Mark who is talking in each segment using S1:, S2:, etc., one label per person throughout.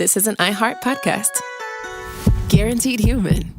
S1: this is an iHeart podcast. Guaranteed human.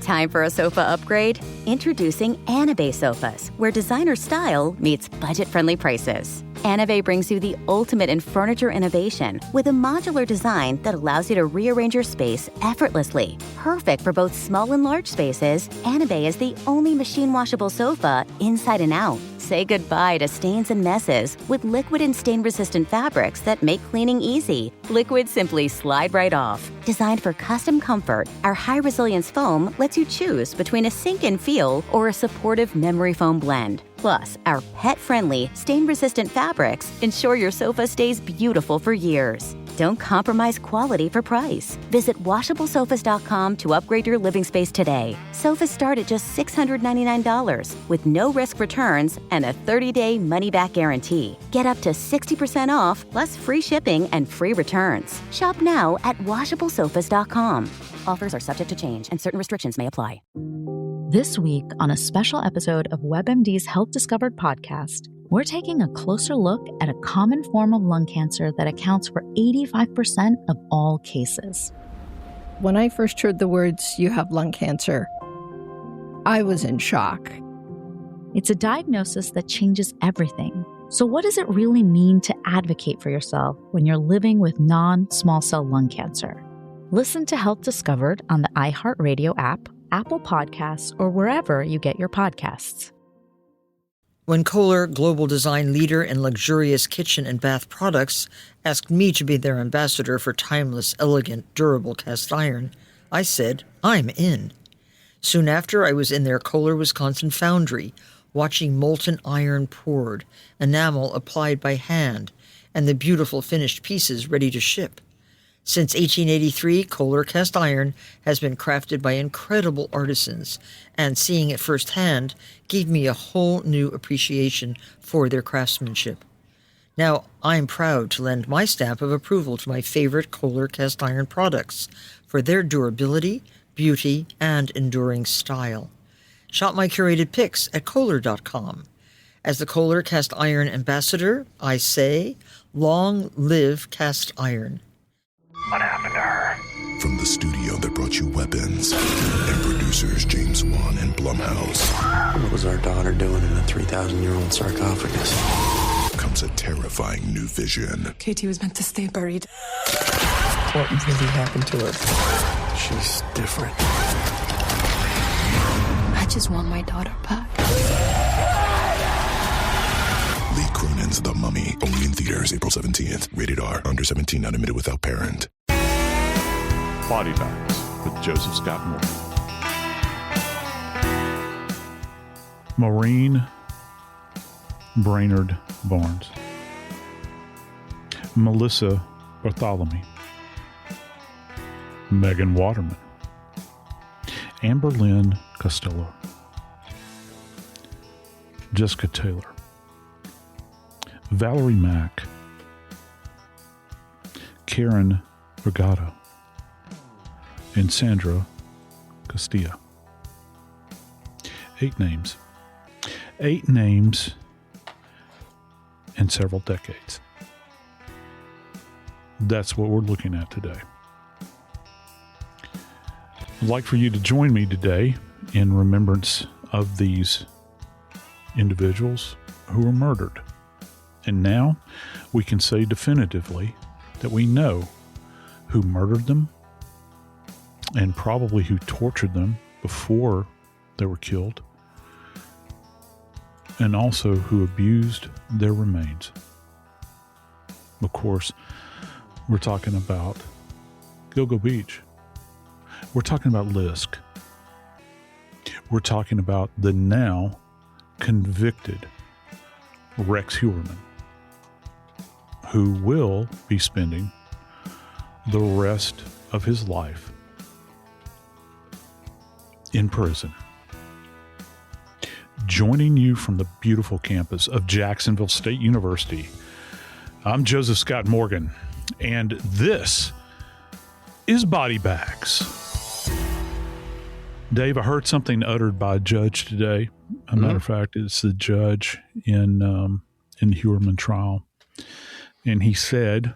S2: Time for a sofa upgrade? Introducing Anabay Sofas, where designer style meets budget-friendly prices. Anabay brings you the ultimate in furniture innovation with a modular design that allows you to rearrange your space effortlessly. Perfect for both small and large spaces, Anabay is the only machine-washable sofa inside and out. Say goodbye to stains and messes with liquid and stain-resistant fabrics that make cleaning easy. Liquids simply slide right off. Designed for custom comfort, our high-resilience foam lets you choose between a sink-in feel or a supportive memory foam blend. Plus, our pet-friendly, stain-resistant fabrics ensure your sofa stays beautiful for years. Don't compromise quality for price. Visit WashableSofas.com to upgrade your living space today. Sofas start at just $699 with no risk returns and a 30-day money-back guarantee. Get up to 60% off, plus free shipping and free returns. Shop now at WashableSofas.com. Offers are subject to change and certain restrictions may apply.
S3: This week on a special episode of WebMD's Health Discovered podcast, we're taking a closer look at a common form of lung cancer that accounts for 85% of all cases.
S4: When I first heard the words, "you have lung cancer," I was in shock.
S3: It's a diagnosis that changes everything. So what does it really mean to advocate for yourself when you're living with non-small cell lung cancer? Listen to Health Discovered on the iHeartRadio app, Apple Podcasts, or wherever you get your podcasts.
S5: When Kohler, global design leader in luxurious kitchen and bath products, asked me to be their ambassador for timeless, elegant, durable cast iron, I said, I'm in. Soon after, I was in their Kohler, Wisconsin foundry, watching molten iron poured, enamel applied by hand, and the beautiful finished pieces ready to ship. Since 1883, Kohler cast iron has been crafted by incredible artisans, and seeing it firsthand gave me a whole new appreciation for their craftsmanship. Now, I'm proud to lend my stamp of approval to my favorite Kohler cast iron products for their durability, beauty, and enduring style. Shop my curated picks at Kohler.com. As the Kohler cast iron ambassador, I say, long live cast iron.
S6: What happened to her? From the studio that brought you Weapons and producers James Wan and Blumhouse.
S7: What was our daughter doing in a 3,000-year-old sarcophagus?
S6: Comes a terrifying new vision.
S8: Katie was meant to stay buried.
S7: What really happened to her? She's different.
S8: I just want my daughter back.
S6: Lee Cronin's The Mummy, only in theaters April 17th. Rated R, under 17, not admitted without parent.
S9: Body Bags with Joseph Scott Moore. Maureen Brainerd Barnes. Melissa Bartholomew. Megan Waterman. Amber Lynn Costello. Jessica Taylor. Valerie Mack. Karen Regatta. And Sandra Castilla. 8 names. 8 names in several decades. That's what we're looking at today. I'd like for you to join me today in remembrance of these individuals who were murdered. And now we can say definitively that we know who murdered them and probably who tortured them before they were killed, and also who abused their remains. Of course, we're talking about Gilgo Beach. We're talking about Lisk. We're talking about the now convicted Rex Heuermann, who will be spending the rest of his life in prison. Joining you from the beautiful campus of Jacksonville State University, I'm Joseph Scott Morgan, and this is Body Bags. Dave, I heard something uttered by a judge today. As a matter of fact, it's the judge in the Heuermann trial. And he said,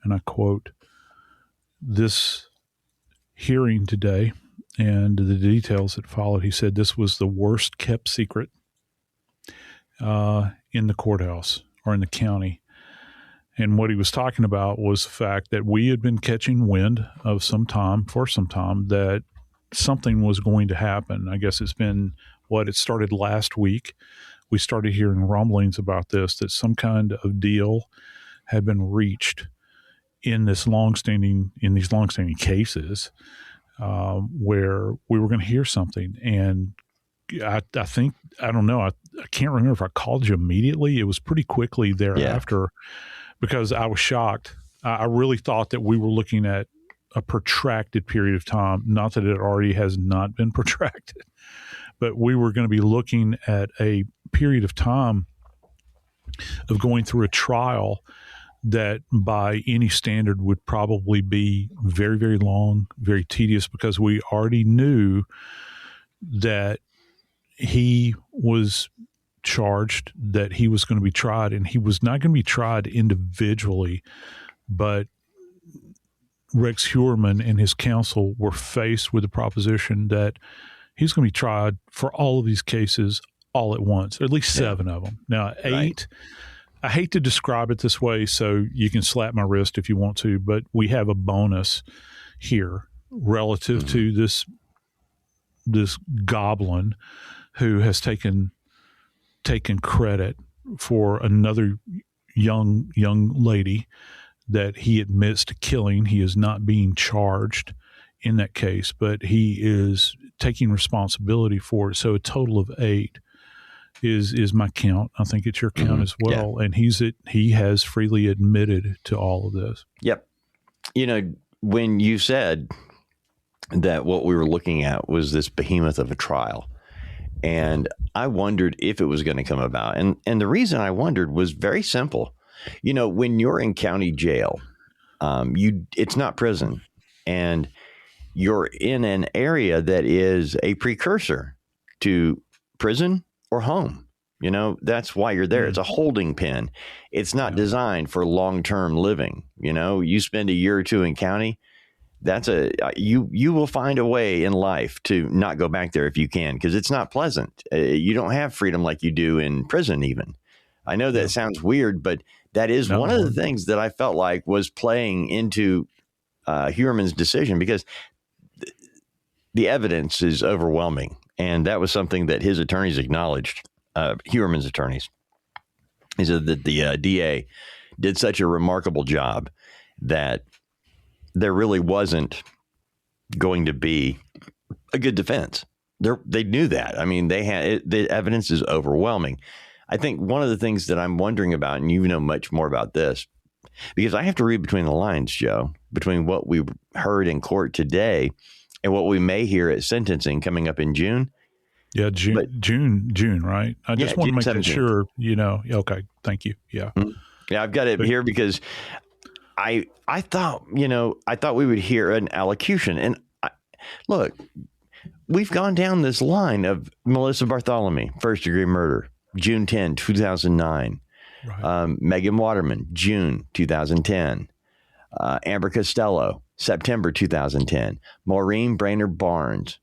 S9: and I quote, this hearing today and the details that followed, he said this was the worst kept secret in the courthouse or in the county. And what he was talking about was the fact that we had been catching wind of for some time, that something was going to happen. I guess it started last week. We started hearing rumblings about this, that some kind of deal had been reached in these longstanding cases, where we were going to hear something. And I think, I don't know, I can't remember if I called you immediately. It was pretty quickly thereafter, because I was shocked. I really thought that we were looking at a protracted period of time, not that it already has not been protracted, but we were going to be looking at a period of time of going through a trial that by any standard would probably be very, very long, very tedious, because we already knew that he was charged, that he was going to be tried, and he was not going to be tried individually, but Rex Heuermann and his counsel were faced with the proposition that he's going to be tried for all of these cases all at once, at least 7 of them. Now, 8, right. I hate to describe it this way, so you can slap my wrist if you want to, but we have a bonus here relative to this goblin who has taken credit for another young lady that he admits to killing. He is not being charged in that case, but he is taking responsibility for it. So a total of 8 is my count. I think it's your count as well. Yeah. And he has freely admitted to all of this.
S10: Yep. When you said that what we were looking at was this behemoth of a trial, and I wondered if it was going to come about. And the reason I wondered was very simple. When you're in county jail, it's not prison, and you're in an area that is a precursor to prison or home. That's why you're there. It's a holding pen. It's not designed for long-term living. You spend a year or 2 in county. You will find a way in life to not go back there if you can, because it's not pleasant. You don't have freedom like you do in prison even. I know that sounds weird, but that is one of the things that I felt like was playing into Heuermann's decision, because the evidence is overwhelming. And that was something that his attorneys acknowledged, Heuermann's attorneys. He said that the DA did such a remarkable job that there really wasn't going to be a good defense. They knew that. I mean, the evidence is overwhelming. I think one of the things that I'm wondering about, and you know much more about this, because I have to read between the lines, Joe, between what we heard in court today and what we may hear at sentencing coming up in June.
S9: Yeah, June, right? I just want to make 17th. Sure, okay, thank you. Yeah. Mm-hmm.
S10: Yeah, I've got it here because I thought we would hear an allocution. And look, we've gone down this line of Melissa Bartholomew, first-degree murder, June 10, 2009. Right. Megan Waterman, June 2010. Amber Costello, September 2010. Maureen Brainerd Barnes,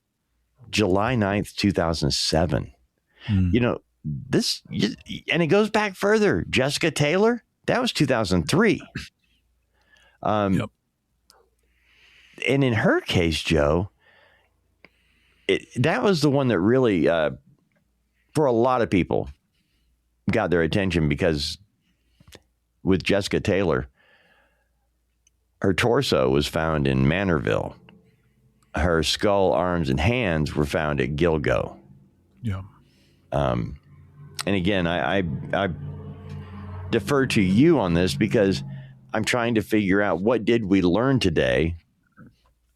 S10: July 9th, 2007. This, and it goes back further. Jessica Taylor, that was 2003. Yep. And in her case, Joe, that was the one that really, for a lot of people, got their attention, because with Jessica Taylor, her torso was found in Manorville. Her skull, arms, and hands were found at Gilgo.
S9: Yeah.
S10: And again, I defer to you on this, because I'm trying to figure out, what did we learn today,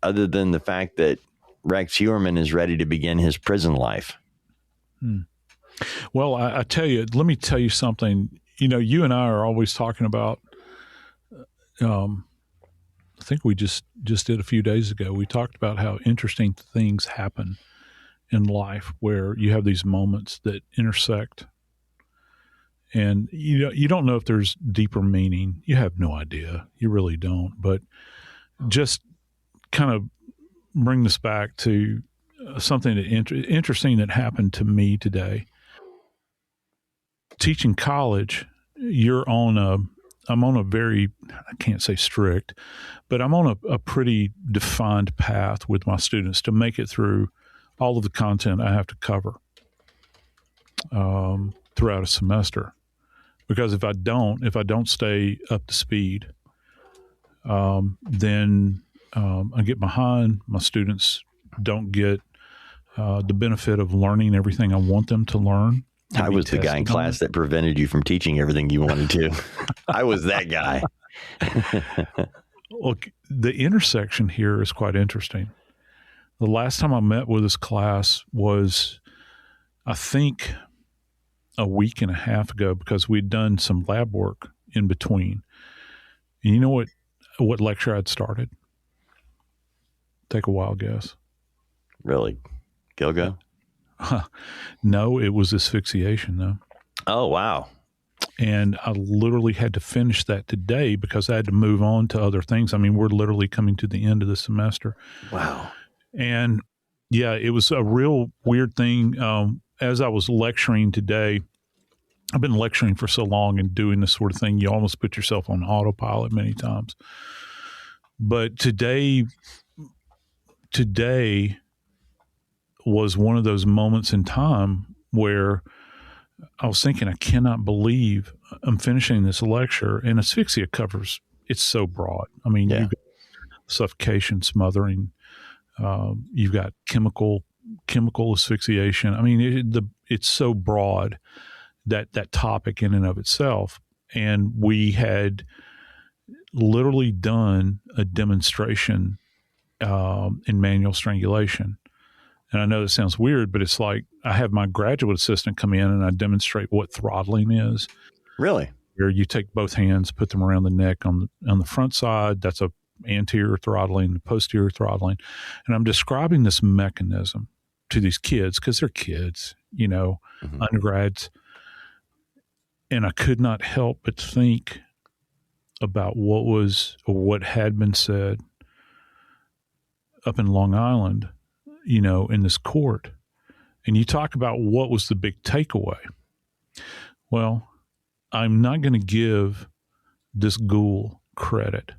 S10: other than the fact that Rex Heuermann is ready to begin his prison life.
S9: Well, I tell you, let me tell you something. You and I are always talking about, I think we just did a few days ago, we talked about how interesting things happen in life where you have these moments that intersect, and you don't know if there's deeper meaning. You have no idea. You really don't. But just kind of bring this back to something interesting that happened to me today. Teaching college, I'm on a very, I can't say strict, but I'm on a pretty defined path with my students to make it through all of the content I have to cover throughout a semester. Because if I don't stay up to speed, then I get behind. My students don't get the benefit of learning everything I want them to learn.
S10: I was the guy in class that prevented you from teaching everything you wanted to. I was that guy.
S9: Look, the intersection here is quite interesting. The last time I met with this class was, I think, a week and a half ago, because we'd done some lab work in between. And you know what lecture I'd started? Take a wild guess.
S10: Really? Gilgo?
S9: No, it was asphyxiation, though.
S10: Oh, wow.
S9: And I literally had to finish that today because I had to move on to other things. I mean, we're literally coming to the end of the semester.
S10: Wow.
S9: And yeah, it was a real weird thing. As I was lecturing today, I've been lecturing for so long and doing this sort of thing, you almost put yourself on autopilot many times. But today was one of those moments in time where I was thinking, I cannot believe I'm finishing this lecture. And asphyxia covers, it's so broad. I mean, you've got suffocation, smothering, you've got chemical asphyxiation. I mean, it's so broad, that topic in and of itself. And we had literally done a demonstration in manual strangulation. And I know that sounds weird, but it's like I have my graduate assistant come in and I demonstrate what throttling is.
S10: Really?
S9: Where you take both hands, put them around the neck on the front side. That's a anterior throttling, posterior throttling. And I'm describing this mechanism to these kids because they're kids, undergrads. And I could not help but think about what had been said up in Long Island, in this court. And you talk about what was the big takeaway. Well, I'm not going to give this ghoul credit,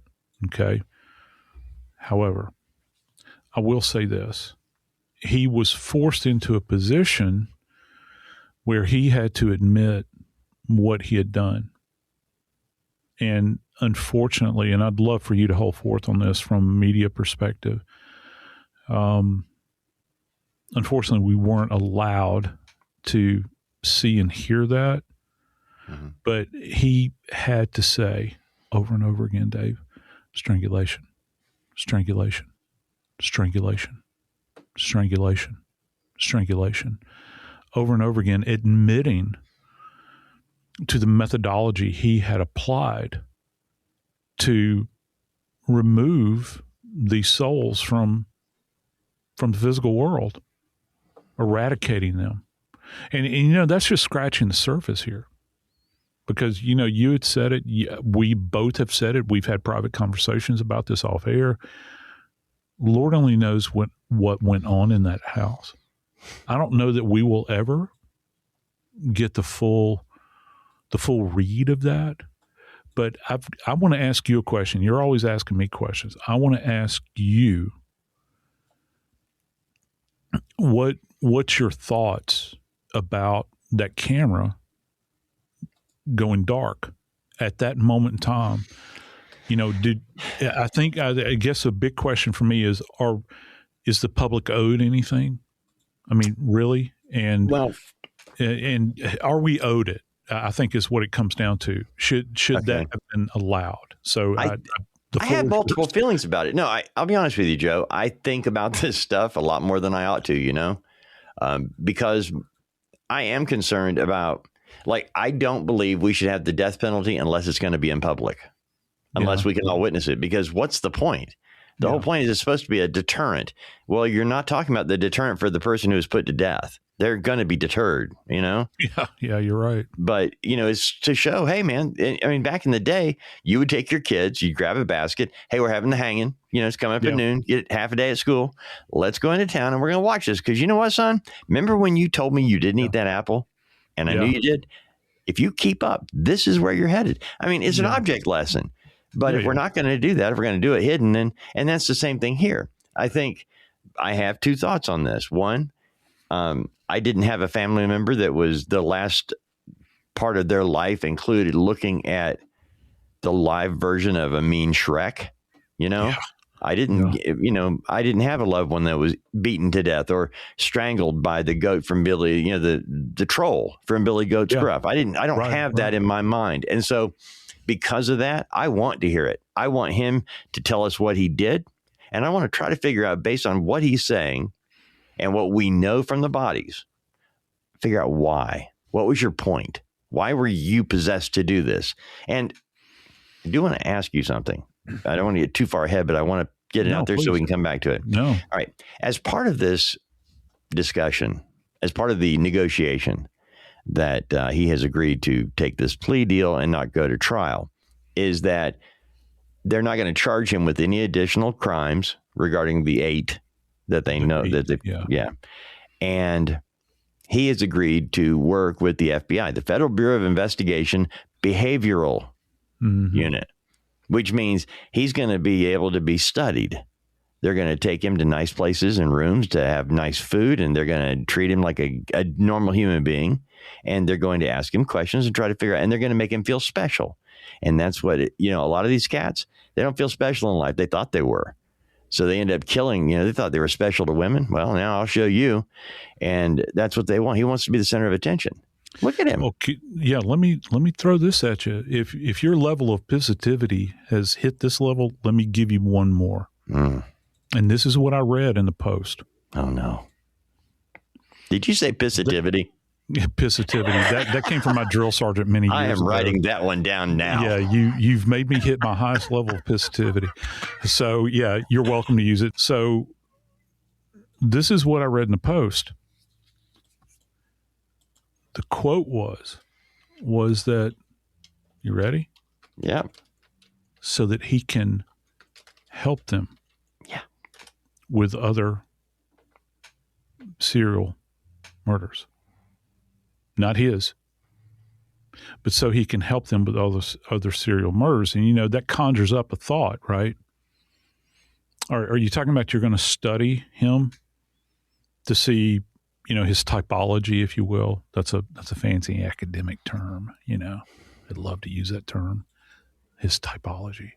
S9: okay? However, I will say this. He was forced into a position where he had to admit what he had done. And unfortunately, and I'd love for you to hold forth on this from a media perspective, unfortunately, we weren't allowed to see and hear that. Mm-hmm. But he had to say over and over again, Dave, strangulation, strangulation, strangulation, strangulation, strangulation, over and over again, admitting to the methodology he had applied to remove these souls from the physical world, eradicating them. And that's just scratching the surface here. Because, you had said it. We both have said it. We've had private conversations about this off air. Lord only knows what went on in that house. I don't know that we will ever get the full read of that. But I want to ask you a question. You're always asking me questions. I want to ask you, what's your thoughts about that camera going dark at that moment in time? I guess a big question for me is the public owed anything? I mean, really? And are we owed it? I think is what it comes down to. Should that have been allowed? So
S10: I have multiple feelings about it. No, I'll be honest with you, Joe. I think about this stuff a lot more than I ought to, because I am concerned about, I don't believe we should have the death penalty unless it's going to be in public, unless we can all witness it, because what's the point? The whole point is it's supposed to be a deterrent. Well, you're not talking about the deterrent for the person who was put to death. They're going to be deterred,
S9: Yeah, you're right.
S10: But, it's to show, hey, man, I mean, back in the day, you would take your kids, you'd grab a basket. Hey, we're having the hanging. It's coming up at noon. Get half a day at school. Let's go into town and we're going to watch this. Because you know what, son? Remember when you told me you didn't eat that apple? And I knew you did. If you keep up, this is where you're headed. I mean, it's an object lesson. But if we're not going to do that, if we're going to do it hidden, and that's the same thing here. I think I have two thoughts on this. One, I didn't have a family member that was the last part of their life included looking at the live version of a mean Shrek. I didn't, I didn't have a loved one that was beaten to death or strangled by the goat from Billy, the troll from Billy Goat's Gruff. I don't have that in my mind. And so because of that, I want to hear it. I want him to tell us what he did. And I want to try to figure out, based on what he's saying and what we know from the bodies, figure out why. What was your point? Why were you possessed to do this? And I do want to ask you something. I don't want to get too far ahead, but I want to get it out there so we can come back to it.
S9: No.
S10: All right. As part of this discussion, as part of the negotiation that he has agreed to take this plea deal and not go to trial, is that they're not going to charge him with any additional crimes regarding the 8 that they know that they, And he has agreed to work with the FBI, the Federal Bureau of Investigation Behavioral Unit, which means he's going to be able to be studied. They're going to take him to nice places and rooms to have nice food, and they're going to treat him like a normal human being. And they're going to ask him questions and try to figure out, and they're going to make him feel special. And that's what, a lot of these cats, they don't feel special in life. They thought they were. So they end up killing, they thought they were special to women. Well, now I'll show you. And that's what they want. He wants to be the center of attention. Look at him.
S9: Okay. Yeah. Let me throw this at you. If your level of positivity has hit this level, let me give you one more. And this is what I read in the Post.
S10: Oh no. Did you say positivity?
S9: Positivity. That came from my drill sergeant many years ago.
S10: I am writing that one down now.
S9: Yeah, you've made me hit my highest level of positivity. So yeah, you're welcome to use it. So this is what I read in the Post. The quote was that, you ready?
S10: Yeah.
S9: So that he can help them.
S10: Yeah.
S9: With other serial murders. Not his, but so he can help them with all those other serial murders. And, that conjures up a thought, right? Are you talking about you're going to study him to see, his typology, if you will? That's a fancy academic term, I'd love to use that term, his typology.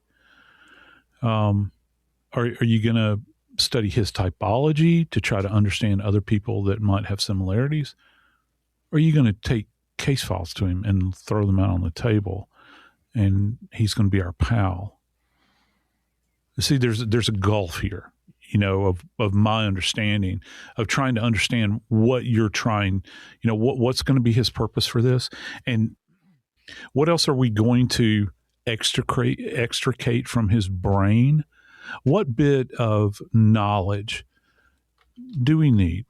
S9: Are you going to study his typology to try to understand other people that might have similarities? Or are you going to take case files to him and throw them out on the table and he's going to be our pal? See, there's a gulf here, of my understanding, of trying to understand what you're trying, what's going to be his purpose for this. And what else are we going to extricate from his brain? What bit of knowledge do we need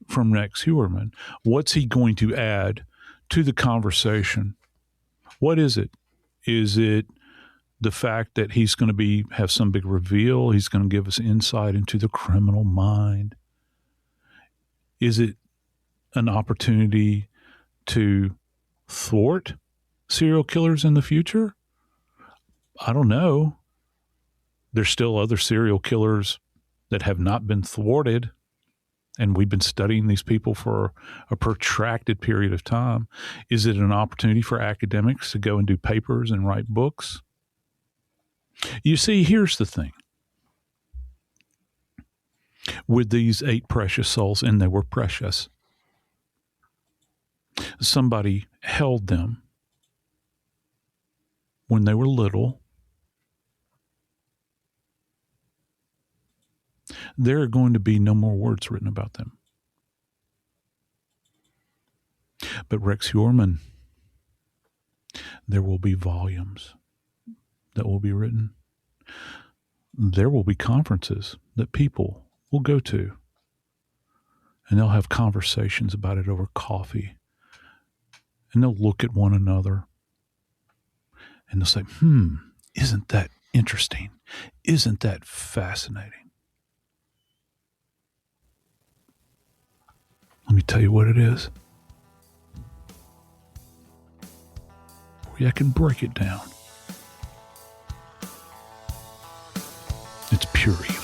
S9: from Rex Heuermann? What's he going to add to the conversation? What is it? Is it the fact that he's going to have some big reveal? He's going to give us insight into the criminal mind? Is it an opportunity to thwart serial killers in the future? I don't know. There's still other serial killers that have not been thwarted. And we've been studying these people for a protracted period of time. Is it an opportunity for academics to go and do papers and write books? You see, here's the thing. With these 8 precious souls, and they were precious, somebody held them when they were little. There are going to be no more words written about them. But Rex Heuermann, there will be volumes that will be written. There will be conferences that people will go to and they'll have conversations about it over coffee. And they'll look at one another and they'll say, isn't that interesting? Isn't that fascinating? Let me tell you what it is. I can break it down. It's pure evil.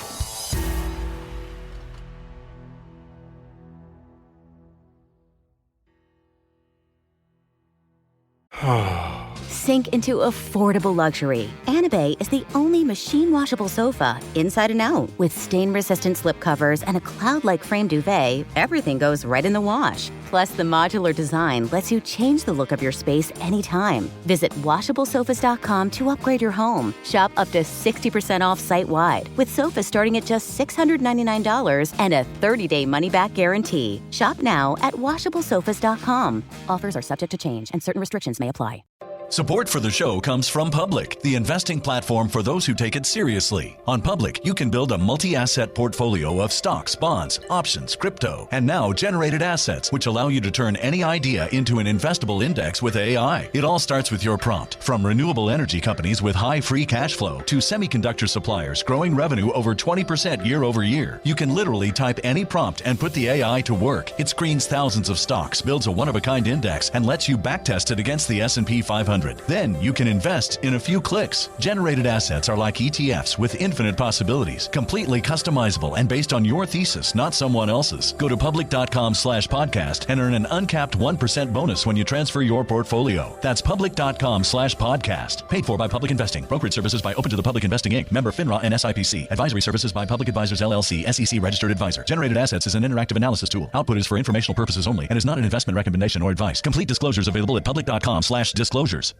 S2: Sink into affordable luxury. Anabe is the only machine-washable sofa, inside and out. With stain-resistant slip covers and a cloud-like frame duvet, everything goes right in the wash. Plus, the modular design lets you change the look of your space anytime. Visit WashableSofas.com to upgrade your home. Shop up to 60% off site-wide, with sofas starting at just $699 and a 30-day money-back guarantee. Shop now at WashableSofas.com. Offers are subject to change, and certain restrictions may apply.
S11: Support for the show comes from Public, the investing platform for those who take it seriously. On Public, you can build a multi-asset portfolio of stocks, bonds, options, crypto, and now generated assets, which allow you to turn any idea into an investable index with AI. It all starts with your prompt. From renewable energy companies with high free cash flow to semiconductor suppliers growing revenue over 20% year over year, you can literally type any prompt and put the AI to work. It screens thousands of stocks, builds a one-of-a-kind index, and lets you backtest it against the S&P 500. Then you can invest in a few clicks. Generated assets are like ETFs with infinite possibilities, completely customizable and based on your thesis, not someone else's. Go to public.com/podcast and earn an uncapped 1% bonus when you transfer your portfolio. That's public.com/podcast. Paid for by Public Investing. Brokerage services by Open to the Public Investing Inc. Member FINRA and SIPC. Advisory services by Public Advisors LLC, SEC registered advisor. Generated assets is an interactive analysis tool. Output is for informational purposes only and is not an investment recommendation or advice. Complete disclosures available at public.com/disclosures.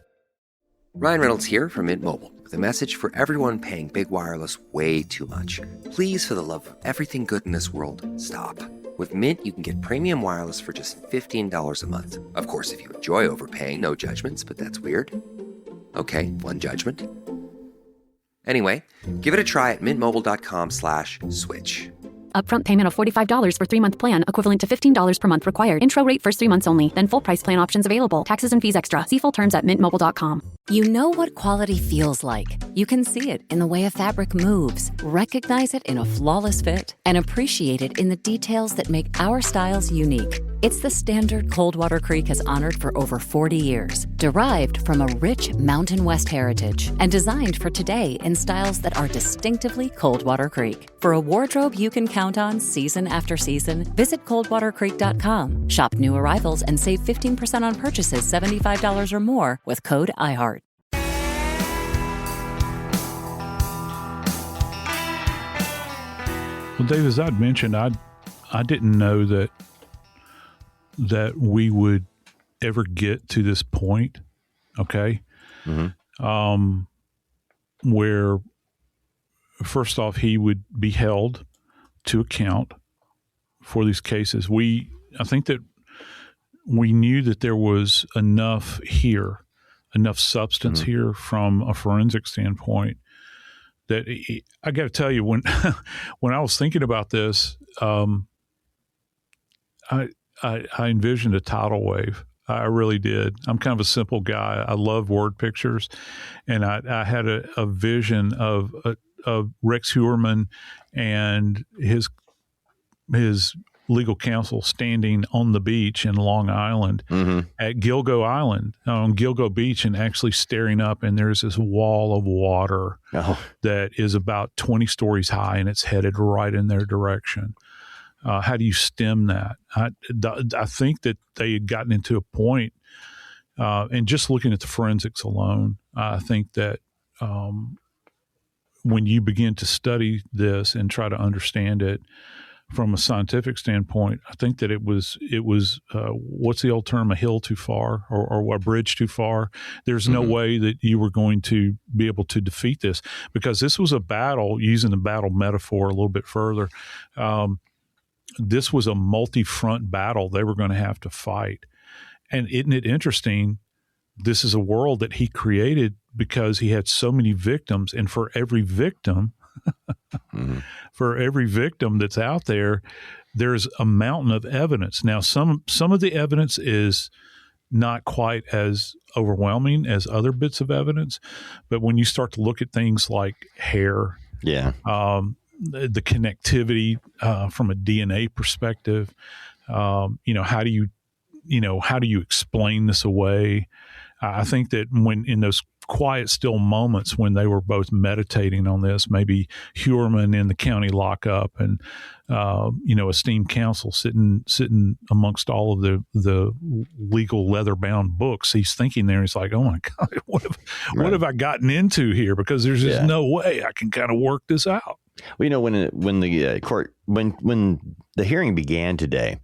S12: Ryan Reynolds here from Mint Mobile with a message for everyone paying big wireless way too much. Please, for the love of everything good in this world, stop. With Mint, you can get premium wireless for just $15 a month. Of course, if you enjoy overpaying, no judgments, but that's weird. Okay, one judgment. Anyway, give it a try at mintmobile.com/switch.
S13: Upfront payment of $45 for 3-month plan, equivalent to $15 per month required. Intro rate first 3 months only, then full price plan options available. Taxes and fees extra. See full terms at mintmobile.com.
S14: You know what quality feels like. You can see it in the way a fabric moves, recognize it in a flawless fit, and appreciate it in the details that make our styles unique. It's the standard Coldwater Creek has honored for over 40 years, derived from a rich Mountain West heritage, and designed for today in styles that are distinctively Coldwater Creek. For a wardrobe you can count on season after season, visit coldwatercreek.com. Shop new arrivals and save 15% on purchases $75 or more with code IHEART.
S9: Well, Dave, as I'd mentioned, I didn't know that we would ever get to this point, okay? Mm-hmm. Where, first off, he would be held to account for these cases. I think that we knew that there was enough substance mm-hmm. here from a forensic standpoint that I got to tell you, when I was thinking about this, I envisioned a tidal wave. I really did. I'm kind of a simple guy. I love word pictures, and I had a vision of Rex Heuermann and his legal counsel standing on the beach in Long Island mm-hmm. at Gilgo Island, on Gilgo Beach, and actually staring up, and there's this wall of water that is about 20 stories high, and it's headed right in their direction. How do you stem that? I think that they had gotten into a point, and just looking at the forensics alone, I think that when you begin to study this and try to understand it from a scientific standpoint, I think that it was what's the old term, a hill too far or a bridge too far. There's no mm-hmm. way that you were going to be able to defeat this, because this was a battle, using the battle metaphor a little bit further. This was a multi-front battle they were going to have to fight. And isn't it interesting? This is a world that he created because he had so many victims, and for every victim, mm-hmm. for every victim that's out there, there's a mountain of evidence. Now, some of the evidence is not quite as overwhelming as other bits of evidence, but when you start to look at things like hair, the connectivity from a DNA perspective, how do you explain this away? I think that when in those quiet, still moments when they were both meditating on this, maybe Heuermann in the county lockup and, esteemed counsel sitting amongst all of the legal leather-bound books, he's thinking there, he's like, oh my God, what have I gotten into here? Because there's just no way I can kind of work this out.
S10: Well, when the hearing began today,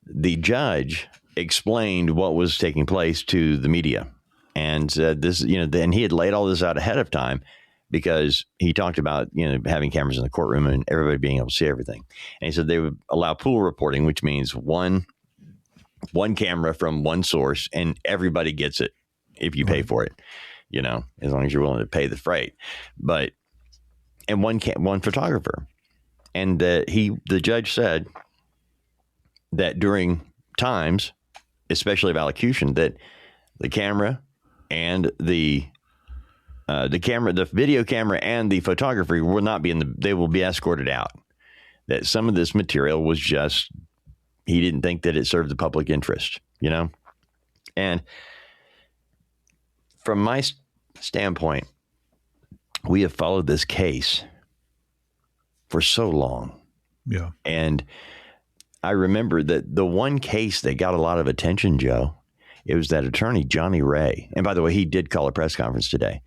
S10: the judge explained what was taking place to the media. And this, then he had laid all this out ahead of time because he talked about, having cameras in the courtroom and everybody being able to see everything. And he said they would allow pool reporting, which means one camera from one source and everybody gets it if you pay for it, as long as you're willing to pay the freight. And one photographer. And the judge said that during times, especially of allocution, that the camera and the video camera and the photographer will not be they will be escorted out. That some of this material was just, he didn't think that it served the public interest, And from my standpoint, we have followed this case for so long.
S9: Yeah.
S10: And I remember that the one case that got a lot of attention, Joe, it was that attorney, Johnny Ray. And by the way, he did call a press conference today.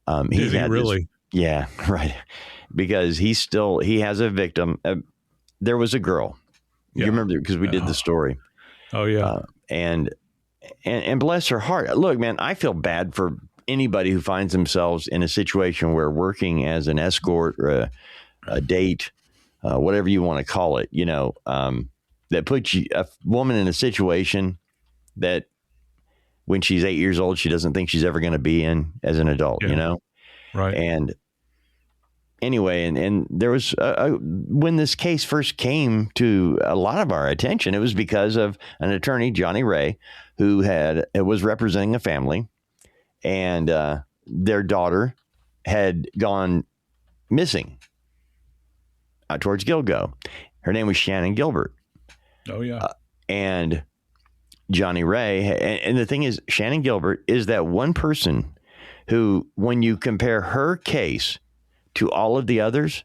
S9: Did he really?
S10: Yeah, right. Because he has a victim. There was a girl. Yeah. You remember, because we did the story.
S9: Oh, yeah.
S10: And bless her heart. Look, man, I feel bad for anybody who finds themselves in a situation where working as an escort or a date, whatever you want to call it, that puts a woman in a situation that when she's 8 years old, she doesn't think she's ever going to be in as an adult,
S9: Right.
S10: And anyway, and there was when this case first came to a lot of our attention, it was because of an attorney, Johnny Ray, who was representing a family, and their daughter had gone missing towards Gilgo. Her name was Shannon Gilbert.
S9: Oh, yeah.
S10: And Johnny Ray. And the thing is, Shannon Gilbert is that one person who, when you compare her case to all of the others,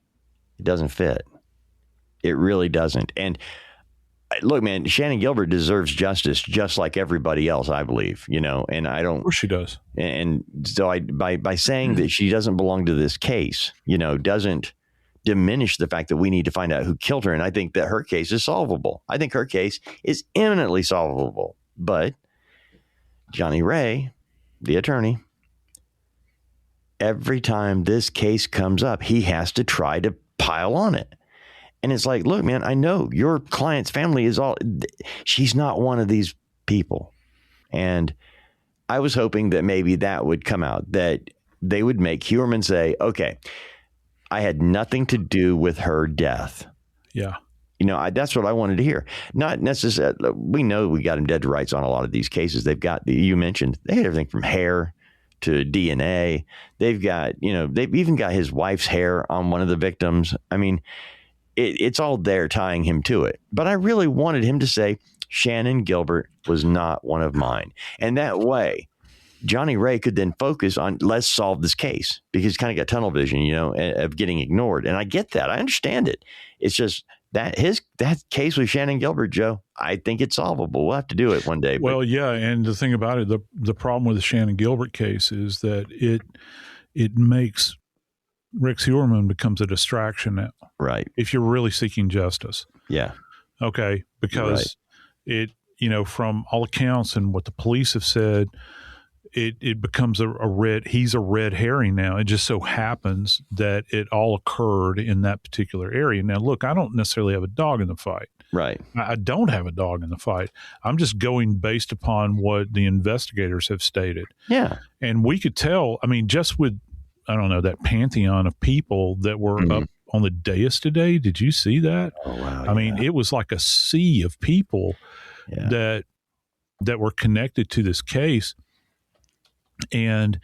S10: it doesn't fit. It really doesn't. And look, man, Shannon Gilbert deserves justice just like everybody else, I believe, and I don't.
S9: Of course she does.
S10: And so by saying that she doesn't belong to this case, doesn't diminish the fact that we need to find out who killed her. And I think that her case is solvable. I think her case is eminently solvable. But Johnny Ray, the attorney, every time this case comes up, he has to try to pile on it. And it's like, look, man, I know your client's family she's not one of these people. And I was hoping that maybe that would come out, that they would make Heuermann say, okay, I had nothing to do with her death.
S9: Yeah.
S10: That's what I wanted to hear. Not necessarily. We know we got him dead to rights on a lot of these cases. They've got, you mentioned, they had everything from hair to DNA. They've got, they've even got his wife's hair on one of the victims. I mean, it's all there tying him to it. But I really wanted him to say, Shannon Gilbert was not one of mine. And that way, Johnny Ray could then focus on, let's solve this case, because he's kind of got tunnel vision, of getting ignored. And I get that. I understand it. It's just that case with Shannon Gilbert, Joe, I think it's solvable. We'll have to do it one day.
S9: Well, yeah. And the thing about it, the problem with the Shannon Gilbert case is that it makes Rex Heuermann becomes a distraction now.
S10: Right.
S9: If you're really seeking justice.
S10: Yeah.
S9: Okay. Because from all accounts and what the police have said, it becomes he's a red herring now. It just so happens that it all occurred in that particular area. Now, look, I don't necessarily have a dog in the fight.
S10: Right.
S9: I don't have a dog in the fight. I'm just going based upon what the investigators have stated.
S10: Yeah.
S9: And we could tell, just with, I don't know, that pantheon of people that were up on the dais today. Did you see that?
S10: Oh, wow.
S9: I mean, it was like a sea of people that were connected to this case. And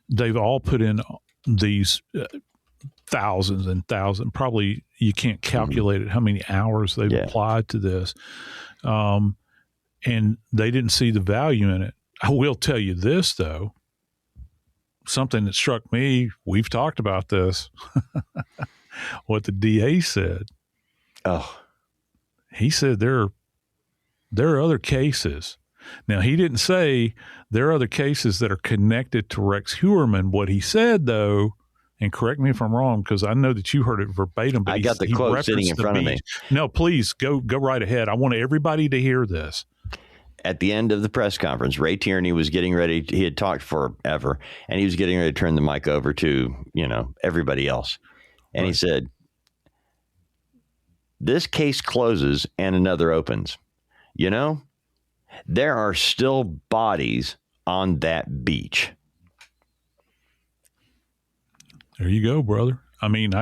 S9: they've all put in these thousands and thousands. Probably you can't calculate it, how many hours they've applied to this. And they didn't see the value in it. I will tell you this, though. Something that struck me, we've talked about this, what the DA said.
S10: Oh.
S9: He said there are other cases. Now, he didn't say there are other cases that are connected to Rex Heuermann. What he said, though, and correct me if I'm wrong, because I know that you heard it verbatim. But
S10: I got the quote sitting in front of me.
S9: No, please, go right ahead. I want everybody to hear this.
S10: At the end of the press conference, Ray Tierney was getting ready. He had talked forever, and he was getting ready to turn the mic over to, everybody else. And he said, this case closes and another opens. There are still bodies on that beach.
S9: There you go, brother. I mean,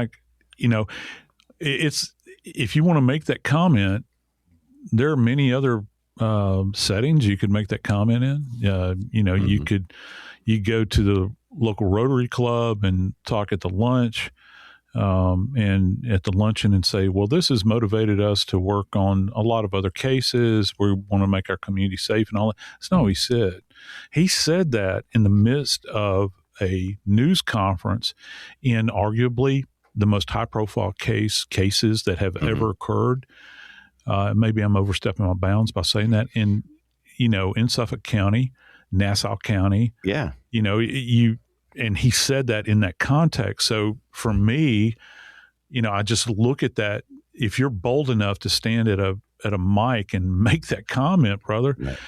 S9: it's, if you want to make that comment, there are many other settings you could make that comment in. You go to the local Rotary Club and talk at the lunch and at the luncheon and say, well, this has motivated us to work on a lot of other cases. We want to make our community safe and all that. That's not what he said. He said that in the midst of a news conference in arguably the most high profile cases that have ever occurred. Maybe I'm overstepping my bounds by saying that in Suffolk County, Nassau County.
S10: Yeah.
S9: And he said that in that context. So for me, I just look at that. If you're bold enough to stand at a mic and make that comment, brother, right,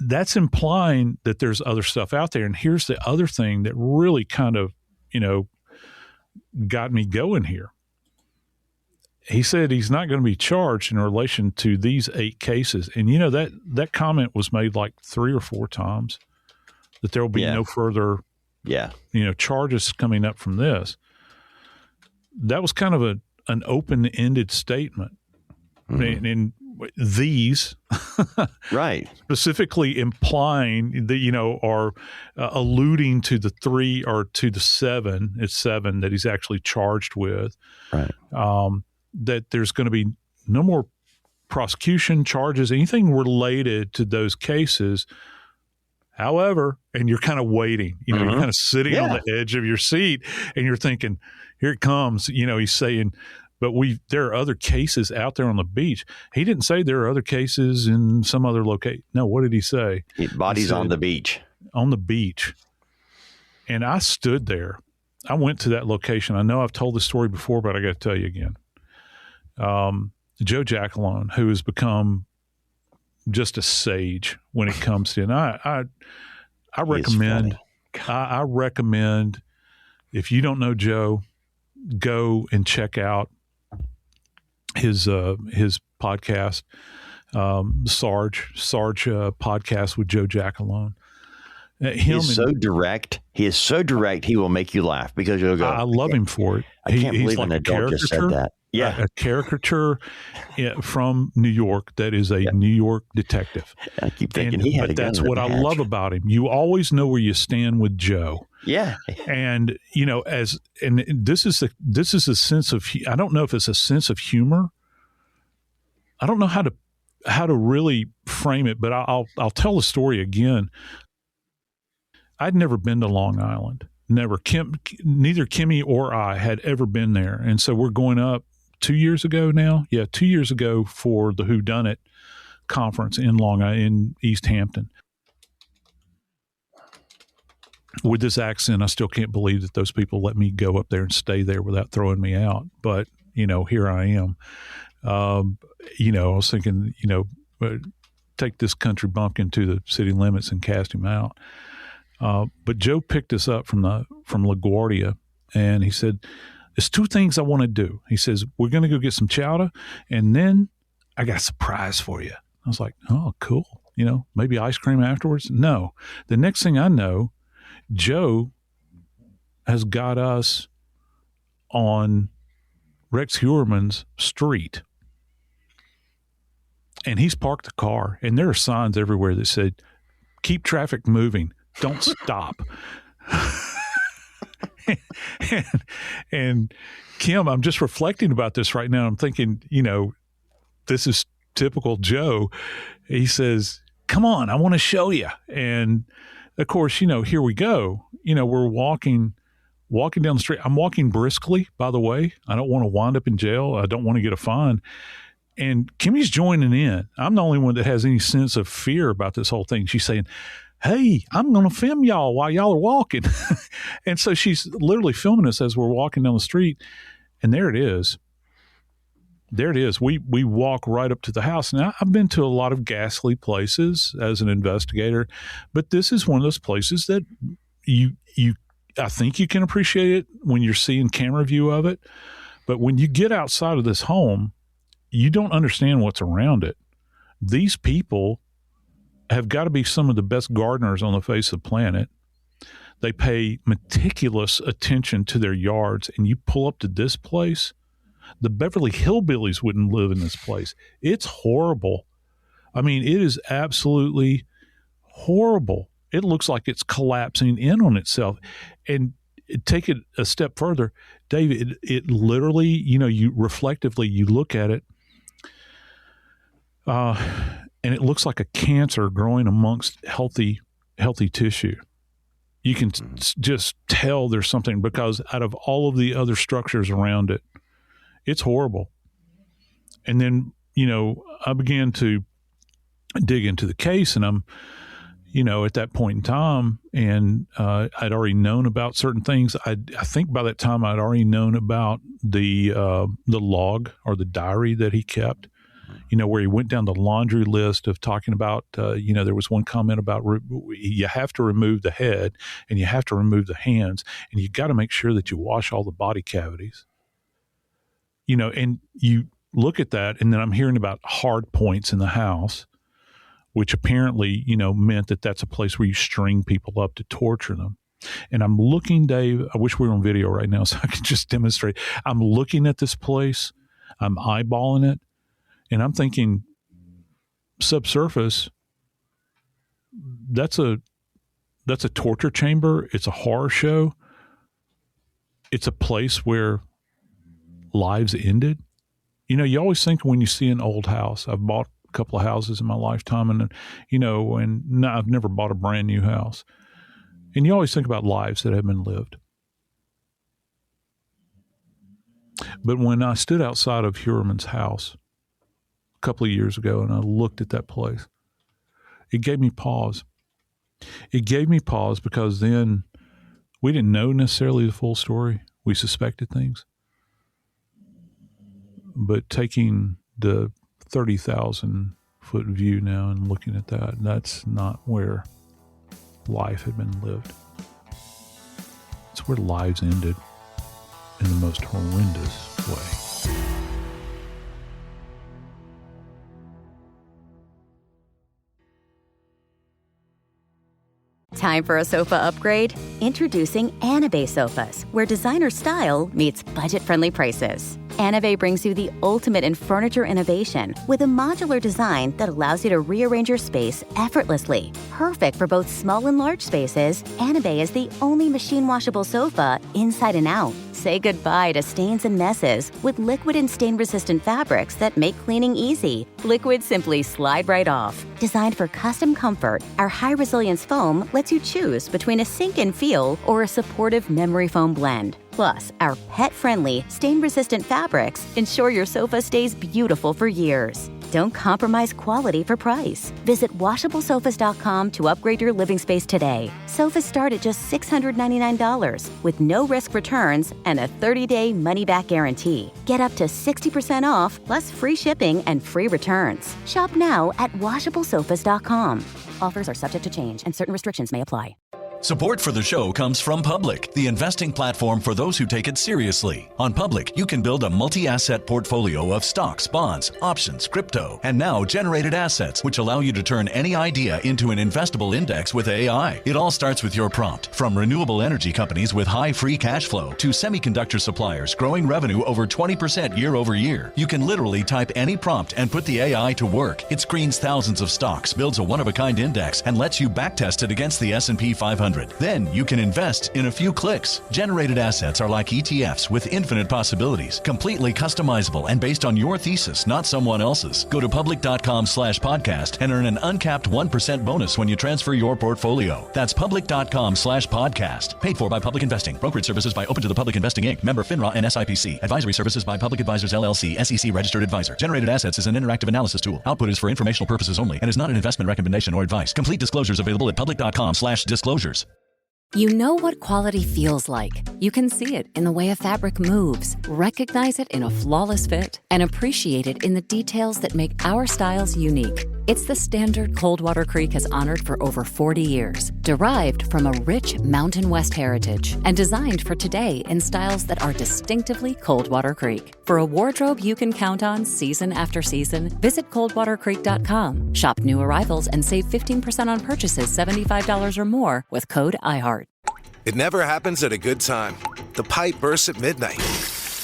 S9: that's implying that there's other stuff out there. And here's the other thing that really kind of, got me going here. He said he's not going to be charged in relation to these 8 cases. And, that comment was made like 3 or 4 times, that there will be no further, charges coming up from this. That was kind of an open-ended statement. And these,
S10: right,
S9: specifically implying that, are alluding to the 3 or to the 7, it's 7 that he's actually charged with.
S10: Right.
S9: That there's going to be no more prosecution charges, anything related to those cases. However, and you're kind of waiting, you're kind of sitting on the edge of your seat and you're thinking, here it comes. He's saying, but there are other cases out there on the beach. He didn't say there are other cases in some other location. No, what did he say?
S10: Bodies on the beach. On
S9: the beach. And I stood there. I went to that location. I know I've told this story before, but I got to tell you again. Joe Jackalone, who has become just a sage when it comes to, and I recommend, I recommend, if you don't know Joe, go and check out his podcast, Sarge podcast with Joe Jackalone.
S10: He's so direct. He is so direct. He will make you laugh because you'll go.
S9: I love him for it.
S10: I can't believe an adult just said that. Yeah,
S9: a caricature from New York that is a New York detective.
S10: I keep thinking he had a gun.
S9: But that's what I love about him. You always know where you stand with Joe.
S10: Yeah,
S9: and this is a sense of. I don't know if it's a sense of humor. I don't know how to really frame it, but I'll tell the story again. I'd never been to Long Island. Never. Neither Kimmy or I had ever been there. And so we're going up 2 years ago now. Yeah, 2 years ago for the Whodunit conference in Long Island, in East Hampton. With this accent, I still can't believe that those people let me go up there and stay there without throwing me out. But, here I am. I was thinking, take this country bumpkin to the city limits and cast him out. But Joe picked us up from LaGuardia, and he said, there's 2 things I want to do. He says, we're going to go get some chowder, and then I got a surprise for you. I was like, oh, cool. Maybe ice cream afterwards? No. The next thing I know, Joe has got us on Rex Heuermann's street. And he's parked the car, and there are signs everywhere that said, "Keep traffic moving. Don't stop." and Kim, I'm just reflecting about this right now. I'm thinking, this is typical Joe. He says, "Come on, I want to show you." And of course, here we go. We're walking down the street. I'm walking briskly, by the way. I don't want to wind up in jail. I don't want to get a fine. And Kimmy's joining in. I'm the only one that has any sense of fear about this whole thing. She's saying, "Hey, I'm going to film y'all while y'all are walking." And so she's literally filming us as we're walking down the street. And there it is. There it is. We walk right up to the house. Now, I've been to a lot of ghastly places as an investigator, but this is one of those places that I think you can appreciate it when you're seeing camera view of it. But when you get outside of this home, you don't understand what's around it. These people have got to be some of the best gardeners on the face of the planet. They pay meticulous attention to their yards, and you pull up to this place, the Beverly Hillbillies wouldn't live in this place. It's horrible. I mean, it is absolutely horrible. It looks like it's collapsing in on itself. And take it a step further, David, it literally, you reflectively, you look at it, and it looks like a cancer growing amongst healthy tissue. You can just tell there's something, because out of all of the other structures around it, it's horrible. And then, I began to dig into the case, and I'm, at that point in time, and I'd already known about certain things. I think by that time I'd already known about the log or the diary that he kept, where he went down the laundry list of talking about, there was one comment about you have to remove the head and you have to remove the hands, and you got to make sure that you wash all the body cavities. And you look at that, and then I'm hearing about hard points in the house, which apparently, meant that that's a place where you string people up to torture them. And I'm looking, Dave, I wish we were on video right now so I could just demonstrate. I'm looking at this place, I'm eyeballing it, and I'm thinking, subsurface, that's a torture chamber. It's a horror show. It's a place where lives ended. You always think when you see an old house, I've bought a couple of houses in my lifetime, and I've never bought a brand new house. And you always think about lives that have been lived. But when I stood outside of Heuermann's house a couple of years ago and I looked at that place, it gave me pause. It gave me pause because then we didn't know necessarily the full story. We suspected things. But taking the 30,000 foot view now and looking at that, that's not where life had been lived. It's where lives ended in the most horrendous way.
S2: Time for a sofa upgrade? Introducing Anabay sofas, where designer style meets budget-friendly prices. Anabay brings you the ultimate in furniture innovation with a modular design that allows you to rearrange your space effortlessly. Perfect for both small and large spaces, Anabay is the only machine-washable sofa inside and out. Say goodbye to stains and messes with liquid and stain-resistant fabrics that make cleaning easy. Liquids simply slide right off. Designed for custom comfort, our high-resilience foam lets you choose between a sink-in feel or a supportive memory foam blend. Plus, our pet-friendly, stain-resistant fabrics ensure your sofa stays beautiful for years. Don't compromise quality for price. Visit washablesofas.com to upgrade your living space today. Sofas start at just $699 with no risk returns and a 30-day money-back guarantee. Get up to 60% off plus free shipping and free returns. Shop now at washablesofas.com. Offers are subject to change and certain restrictions may apply.
S11: Support for the show comes from Public, the investing platform for those who take it seriously. On Public, you can build a multi-asset portfolio of stocks, bonds, options, crypto, and now generated assets, which allow you to turn any idea into an investable index with AI. It all starts with your prompt. From renewable energy companies with high free cash flow to semiconductor suppliers growing revenue over 20% year over year, you can literally type any prompt and put the AI to work. It screens thousands of stocks, builds a one-of-a-kind index, and lets you backtest it against the S&P 500. Then you can invest in a few clicks. Generated assets are like ETFs with infinite possibilities, completely customizable and based on your thesis, not someone else's. Go to public.com/podcast and earn an uncapped 1% bonus when you transfer your portfolio. That's public.com/podcast. Paid for by Public Investing. Brokerage services by Open to the Public Investing Inc. Member FINRA and SIPC. Advisory services by Public Advisors LLC, SEC registered advisor. Generated assets is an interactive analysis tool. Output is for informational purposes only and is not an investment recommendation or advice. Complete disclosures available at public.com/disclosures.
S14: You know what quality feels like. You can see it in the way a fabric moves, recognize it in a flawless fit, and appreciate it in the details that make our styles unique. It's the standard Coldwater Creek has honored for over 40 years, derived from a rich Mountain West heritage, and designed for today in styles that are distinctively Coldwater Creek. For a wardrobe you can count on season after season, visit coldwatercreek.com. Shop new arrivals and save 15% on purchases $75 or more with code IHEART.
S15: It never happens at a good time. The pipe bursts at midnight.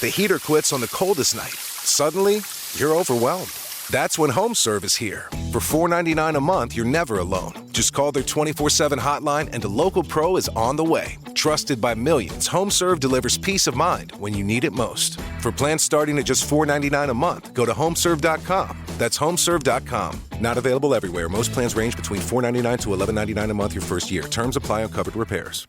S15: The heater quits on the coldest night. Suddenly, you're overwhelmed. That's when HomeServe is here. For $4.99 a month, you're never alone. Just call their 24/7 hotline and a local pro is on the way. Trusted by millions, HomeServe delivers peace of mind when you need it most. For plans starting at just $4.99 a month, go to homeserve.com. That's homeserve.com. Not available everywhere. Most plans range between $4.99 to $11.99 a month your first year. Terms apply on covered repairs.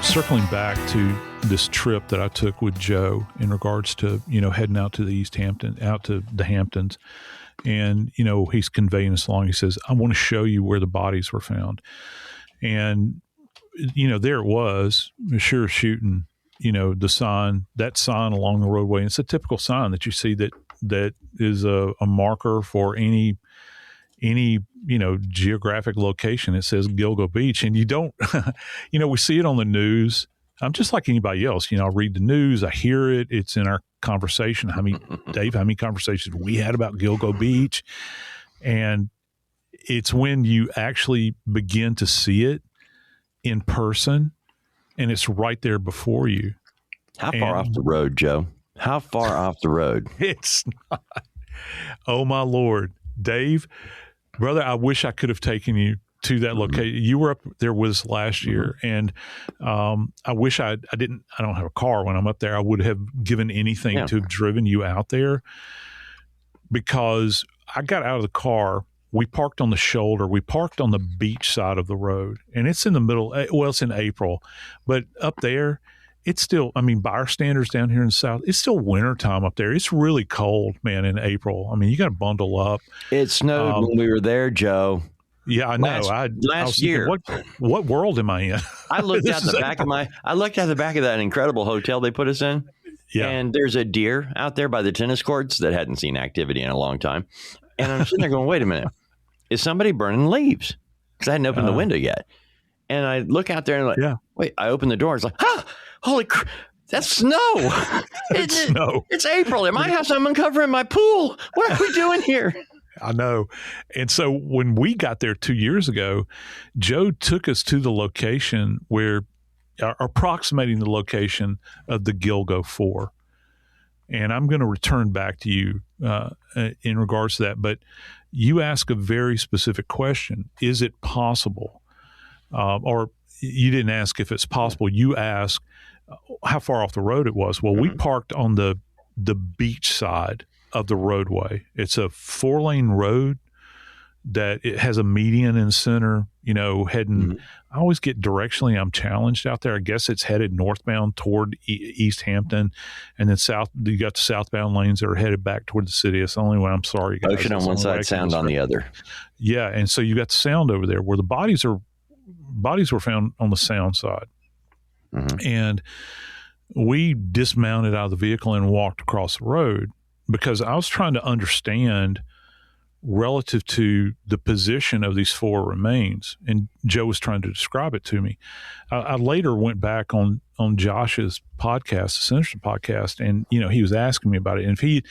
S9: Circling back to this trip that I took with Joe in regards to, heading out to the out to the Hamptons. And, he's conveying us along. He says, I want to show you where the bodies were found. And, there it was, sure shooting, the sign, that sign along the roadway. And it's a typical sign that you see that is a marker for any geographic location. It says Gilgo Beach, and you don't, we see it on the news. I'm just like anybody else. I read the news, I hear it. It's in our conversation. Dave, how many conversations we had about Gilgo Beach? And it's when you actually begin to see it in person and it's right there before you.
S10: How far off the road, Joe? How far off the road?
S9: It's not. Oh my Lord, Dave, brother, I wish I could have taken you to that location. You were up there with us last year, and I wish I don't have a car when I'm up there. I would have given anything to have driven you out there, because I got out of the car. We parked on the shoulder. We parked on the beach side of the road, and it's in the middle. Well, it's in April, but up there, it's still, by our standards down here in the South, it's still wintertime up there. It's really cold, man, in April. You got to bundle up.
S10: It snowed when we were there, Joe.
S9: Yeah, I know.
S10: Last year.
S9: What world am I in?
S10: I looked out the back of that incredible hotel they put us in. Yeah. And there's a deer out there by the tennis courts that hadn't seen activity in a long time. And I'm sitting there going, wait a minute. Is somebody burning leaves? Because I hadn't opened the window yet. And I look out there and wait, I open the door. It's like, holy crap. That's snow.
S9: It's snow.
S10: It's April. At my house, I'm uncovering my pool. What are we doing here?
S9: I know. And so when we got there 2 years ago, Joe took us to the location where, approximating the location of the Gilgo 4. And I'm going to return back to you in regards to that. But you ask a very specific question. Is it possible? Or you didn't ask if it's possible. You asked how far off the road it was. Well, we parked on the beach side of the roadway. It's a 4-lane road that it has a median in the center, heading, I always get directionally, I'm challenged out there. I guess it's headed northbound toward East Hampton, and then you got the southbound lanes that are headed back toward the city. It's the only way. I'm sorry, guys.
S10: Ocean on one side, sound on the other.
S9: Yeah. And so you got the sound over there where the bodies were found on the sound side. And we dismounted out of the vehicle and walked across the road, because I was trying to understand relative to the position of these 4 remains. And Joe was trying to describe it to me. I later went back on Josh's podcast, the Sinister podcast, and, he was asking me about it. And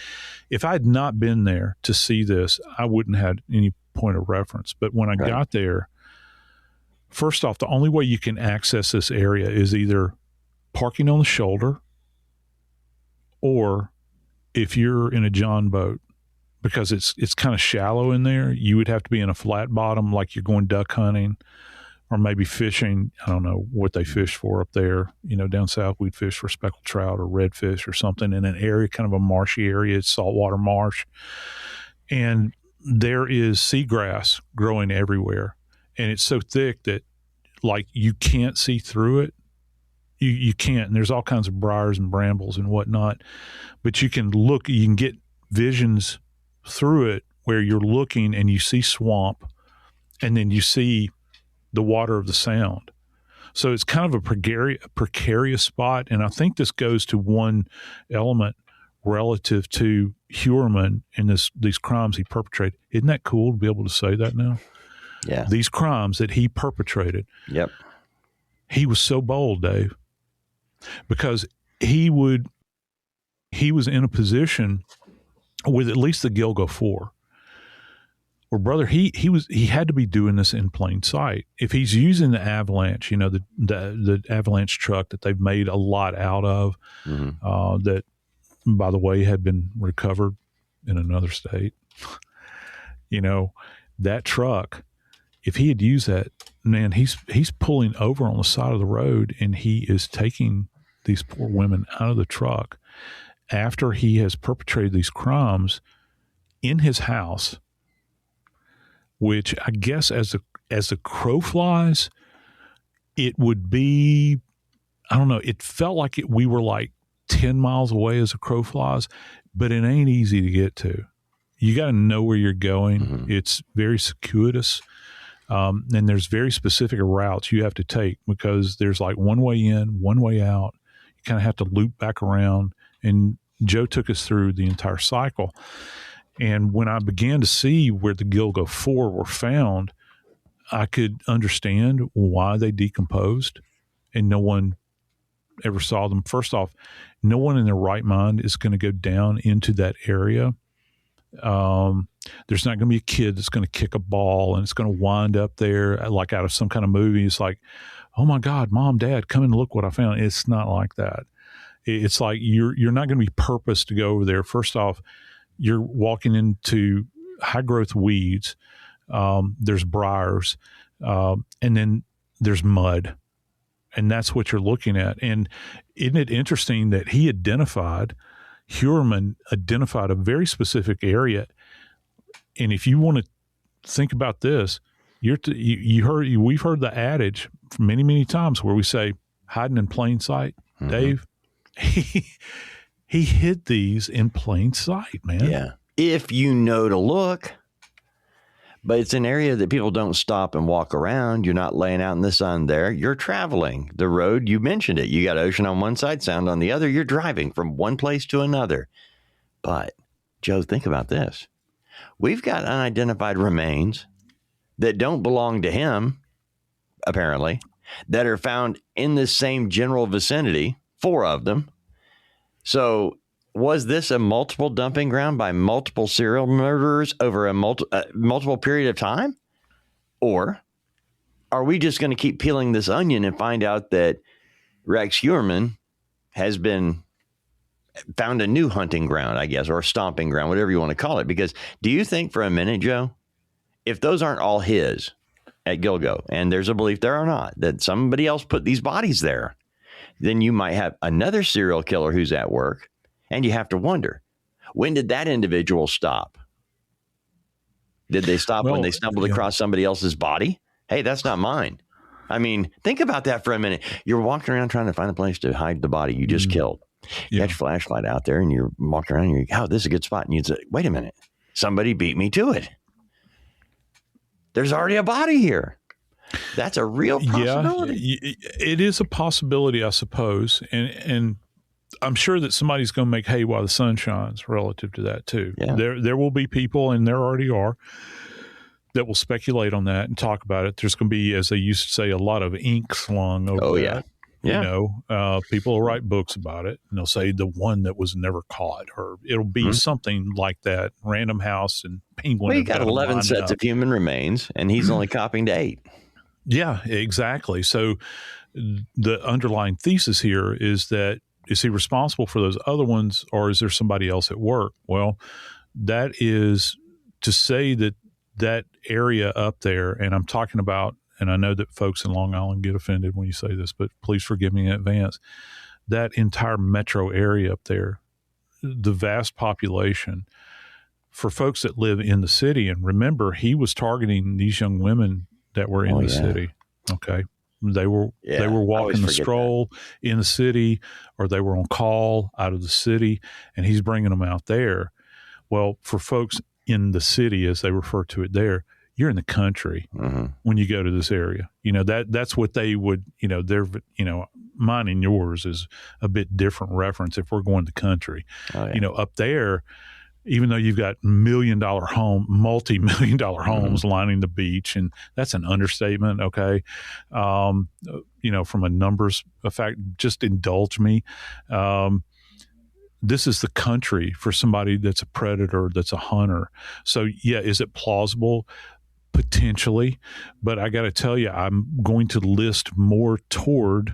S9: if I had not been there to see this, I wouldn't have had any point of reference. But when I got there, first off, the only way you can access this area is either parking on the shoulder, or if you're in a John boat, because it's kind of shallow in there, you would have to be in a flat bottom, like you're going duck hunting or maybe fishing. I don't know what they fish for up there. Down south we'd fish for speckled trout or redfish or something in an area, kind of a marshy area. It's saltwater marsh. And there is seagrass growing everywhere. And it's so thick that like you can't see through it. You can't, and there's all kinds of briars and brambles and whatnot, but you can get visions through it where you're looking and you see swamp, and then you see the water of the Sound. So it's kind of a precarious spot, and I think this goes to one element relative to Heuermann and these crimes he perpetrated. Isn't that cool to be able to say that now?
S10: Yeah.
S9: These crimes that he perpetrated.
S10: Yep.
S9: He was so bold, Dave, because he was in a position with at least the Gilgo 4, where, brother, he had to be doing this in plain sight. If he's using the Avalanche, the Avalanche truck that they've made a lot out of, that, by the way, had been recovered in another state, that truck, if he had used that, man, he's pulling over on the side of the road, and he is taking these poor women out of the truck after he has perpetrated these crimes in his house, which I guess as the crow flies, it would be, I don't know, it felt like we were like 10 miles away as a crow flies, but it ain't easy to get to. You got to know where you're going. Mm-hmm. It's very circuitous. And there's very specific routes you have to take, because there's like one way in, one way out. You kind of have to loop back around. And Joe took us through the entire cycle. And when I began to see where the Gilgo 4 were found, I could understand why they decomposed and no one ever saw them. First off, no one in their right mind is going to go down into that area. There's not going to be a kid that's going to kick a ball and it's going to wind up there like out of some kind of movie. It's like, oh my God, Mom, Dad, come and look what I found. It's not like that. It's like you're not going to be purposed to go over there. First off, you're walking into high growth weeds. There's briars, and then there's mud, and that's what you're looking at. And isn't it interesting that Heuermann identified a very specific area. And if you want to think about this, we've heard the adage many, many times where we say hiding in plain sight. Mm-hmm. Dave, he hid these in plain sight, man.
S10: Yeah. If you know to look, but it's an area that people don't stop and walk around. You're not laying out in the sun there. You're traveling the road. You mentioned it. You got ocean on one side, Sound on the other. You're driving from one place to another. But Joe, think about this. We've got unidentified remains that don't belong to him, apparently, that are found in the same general vicinity, 4 of them. So was this a multiple dumping ground by multiple serial murderers over a multiple period of time? Or are we just going to keep peeling this onion and find out that Rex Heuermann has been found a new hunting ground, I guess, or a stomping ground, whatever you want to call it? Because do you think for a minute, Joe, if those aren't all his at Gilgo, and there's a belief there or not, that somebody else put these bodies there, then you might have another serial killer who's at work. And you have to wonder, when did that individual stop? Did they stop when they stumbled across somebody else's body? Hey, that's not mine. I mean, think about that for a minute. You're walking around trying to find a place to hide the body you just killed. You got your flashlight out there and you're walking around and you're, oh, this is a good spot. And you'd say, wait a minute, somebody beat me to it. There's already a body here. That's a real possibility.
S9: Yeah, it is a possibility, I suppose. And I'm sure that somebody's going to make hay while the sun shines relative to that too.
S10: Yeah.
S9: There will be people, and there already are, that will speculate on that and talk about it. There's going to be, as they used to say, a lot of ink slung over that.
S10: Yeah.
S9: You know, people will write books about it, and they'll say the one that was never caught, or it'll be something like that. Random House and Penguin.
S10: Well, you got 11 sets of human remains, and he's only copying to 8.
S9: Yeah, exactly. So the underlying thesis here is that, is he responsible for those other ones, or is there somebody else at work? Well, that is to say that area up there, and I'm talking about, and I know that folks in Long Island get offended when you say this, but please forgive me in advance, that entire metro area up there, the vast population, for folks that live in the city, and remember, he was targeting these young women that were in the city. Okay. They were walking the stroll in the city, or they were on call out of the city, and he's bringing them out there. Well, for folks in the city, as they refer to it there, you're in the country when you go to this area. You know, that's what they would, you know, mine and yours is a bit different reference if we're going to country. You know, up there, even though you've got multi-million-dollar homes lining the beach, and that's an understatement, okay? You know, from a numbers effect, just indulge me. This is the country for somebody that's a predator, that's a hunter. So, yeah, is it plausible? Potentially. But I got to tell you, I'm going to list more toward